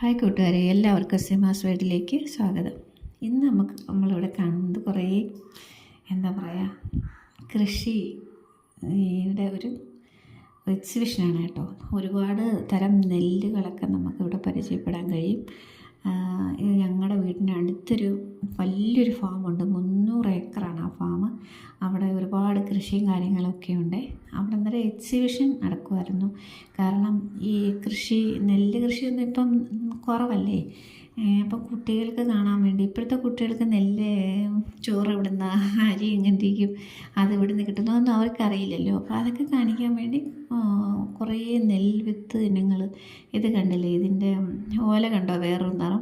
Hi കൂട്ടുകാരെ, എല്ലാവർക്കും സിമാസ് വീട്ടിലേക്ക് സ്വാഗതം. ഇന്ന് നമ്മളിവിടെ കാണുന്നത് കുറേ എന്താ പറയുക കൃഷിയുടെ ഒരു എക്സിബിഷനാണ് കേട്ടോ. ഒരുപാട് തരം നെല്ലുകളൊക്കെ നമുക്കിവിടെ പരിചയപ്പെടാൻ കഴിയും. ഇത് ഞങ്ങളുടെ വീടിൻ്റെ അടുത്തൊരു വലിയൊരു ഫാമുണ്ട്. 300 ഏക്കറാണ് ആ ഫാം. അവിടെ ഒരുപാട് കൃഷിയും കാര്യങ്ങളൊക്കെ ഉണ്ട്. അവിടെ അന്നേരം എക്സിബിഷൻ നടക്കുമായിരുന്നു. കാരണം ഈ നെല്ല് കൃഷിയൊന്നും ഇപ്പം കുറവല്ലേ. അപ്പം കുട്ടികൾക്ക് കാണാൻ വേണ്ടി, ഇപ്പോഴത്തെ കുട്ടികൾക്ക് നെല്ല് ചോറ് ഇവിടുന്ന് അരി എങ്ങനെയിരിക്കും, അത് ഇവിടുന്ന് കിട്ടുന്നതൊന്നും അവർക്കറിയില്ലല്ലോ. അപ്പോൾ അതൊക്കെ കാണിക്കാൻ വേണ്ടി കുറേ നെൽവിത്ത് ഇനങ്ങൾ. ഇത് കണ്ടില്ലേ, ഇതിൻ്റെ ഓല കണ്ടോ, വേറൊരു നിറം,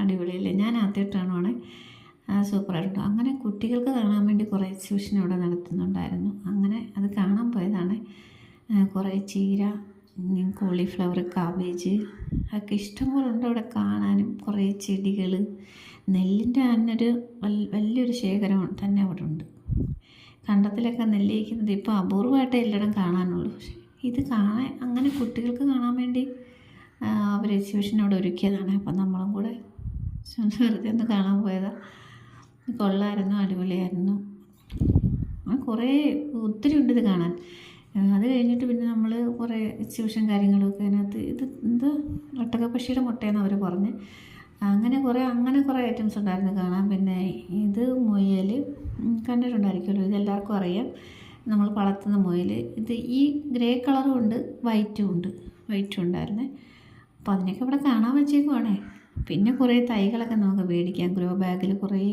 അടിപൊളിയല്ലേ. ഞാൻ ആദ്യമായിട്ടാണ് സൂപ്പറായിട്ടുണ്ടോ. അങ്ങനെ കുട്ടികൾക്ക് കാണാൻ വേണ്ടി കുറേ എക്സിബിഷൻ ഇവിടെ നടത്തുന്നുണ്ടായിരുന്നു. അങ്ങനെ അത് കാണാൻ പോയതാണ്. കുറേ ചീര, കോളിഫ്ലവർ, കാബേജ് ഒക്കെ ഇഷ്ടംപോലെ ഉണ്ട് ഇവിടെ കാണാനും. കുറേ ചെടികൾ, നെല്ലിൻ്റെ തന്നെ വലിയൊരു ശേഖരം തന്നെ അവിടെ ഉണ്ട്. കണ്ടത്തിലൊക്കെ നെല്ല് ഇരിക്കുന്നത് ഇപ്പോൾ അപൂർവമായിട്ടേ എല്ലായിടം കാണാനുള്ളൂ. പക്ഷേ ഇത് കാണാൻ, അങ്ങനെ കുട്ടികൾക്ക് കാണാൻ വേണ്ടി അവർ എക്സിബിഷൻ അവിടെ ഒരുക്കിയതാണ്. അപ്പം നമ്മളും കൂടെ വെറുതെ ഒന്ന് കാണാൻ പോയതാണ്. കൊള്ളായിരുന്നു, അടിപൊളിയായിരുന്നു. ഒത്തിരി ഉണ്ട് ഇത് കാണാൻ. അത് കഴിഞ്ഞിട്ട് പിന്നെ നമ്മൾ കുറേ എക്സിബിഷൻ കാര്യങ്ങളൊക്കെ അതിനകത്ത്, ഇത് ഒട്ടകപ്പക്ഷിയുടെ മുട്ടയെന്ന് അവർ പറഞ്ഞ്, അങ്ങനെ കുറേ ഐറ്റംസ് ഉണ്ടായിരുന്നു കാണാൻ. പിന്നെ ഇത് മുയൽ കണ്ടിട്ടുണ്ടായിരിക്കുമല്ലോ, ഇതെല്ലാവർക്കും അറിയാം, നമ്മൾ വളർത്തുന്ന മുയൽ. ഇത് ഈ ഗ്രേ കളറും ഉണ്ട്, വൈറ്റും ഉണ്ടായിരുന്നേ. അപ്പോൾ അതിനൊക്കെ ഇവിടെ കാണാൻ വെച്ചേക്കുവാണേ. പിന്നെ കുറേ തൈകളൊക്കെ നമുക്ക് മേടിക്കാം. ഗ്രോ ബാഗിൽ കുറേ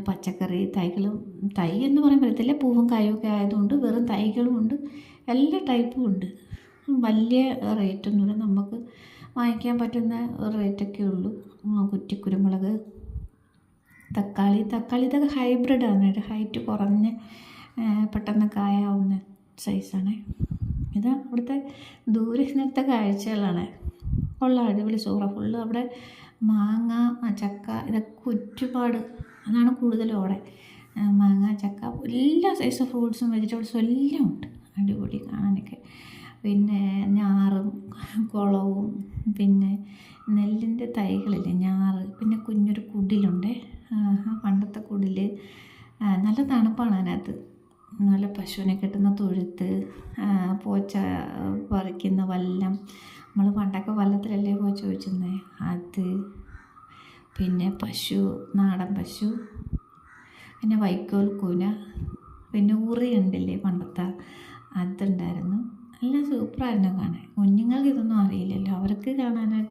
പച്ചക്കറി തൈ എന്ന് പറയാൻ പറ്റത്തില്ല, പൂവും കായൊക്കെ ആയതുകൊണ്ട് വെറും തൈകളും ഉണ്ട്, എല്ലാ ടൈപ്പും ഉണ്ട്. വലിയ റേറ്റൊന്നുമില്ല, നമുക്ക് വാങ്ങിക്കാൻ പറ്റുന്ന റേറ്റൊക്കെ ഉള്ളൂ. കുറ്റിക്കുരുമുളക്, തക്കാളി ഇതൊക്കെ ഹൈബ്രിഡാണ്. ഹൈറ്റ് കുറഞ്ഞ് പെട്ടെന്ന് കായാവുന്ന സൈസാണ്. ഇത് അവിടുത്തെ ദൂരത്തെ കാഴ്ചകളാണ്. ഉള്ള അടിപൊളി സൂറ ഫുള്ള്. അവിടെ മാങ്ങ, ചക്ക ഇതൊക്കെ ഒരുപാട്, അതാണ് കൂടുതലും അവിടെ. മാങ്ങ, ചക്ക, എല്ലാ സൈസ് ഫ്രൂട്ട്സും വെജിറ്റബിൾസും എല്ലാം ഉണ്ട്. അടിപൊളി കാണാനൊക്കെ. പിന്നെ ഞാറും കുളവും, പിന്നെ നെല്ലിൻ്റെ തൈകളില്ലേ, ഞാറ്, പിന്നെ കുഞ്ഞൊരു കുടിലുണ്ട്. പണ്ടത്തെ കുടിൽ, നല്ല തണുപ്പാണ് അതിനകത്ത്. നല്ല പശുവിനെ കെട്ടുന്ന തൊഴുത്ത്, പോച്ച പറിക്കുന്ന വല്ലം, നമ്മൾ പണ്ടൊക്കെ വല്ലത്തിലല്ലേ പോച്ച വെച്ചിരുന്നത്, അത്. പിന്നെ നാടൻ പശു, പിന്നെ വൈക്കോൽ കൂന, പിന്നെ ഉറി ഉണ്ടല്ലേ പണ്ടത്തെ, അതുണ്ടായിരുന്നു. എല്ലാം സൂപ്പറായിരുന്നു കാണാൻ. കുഞ്ഞുങ്ങൾക്ക് ഇതൊന്നും അറിയില്ലല്ലോ, അവർക്ക് കാണാനായിട്ട്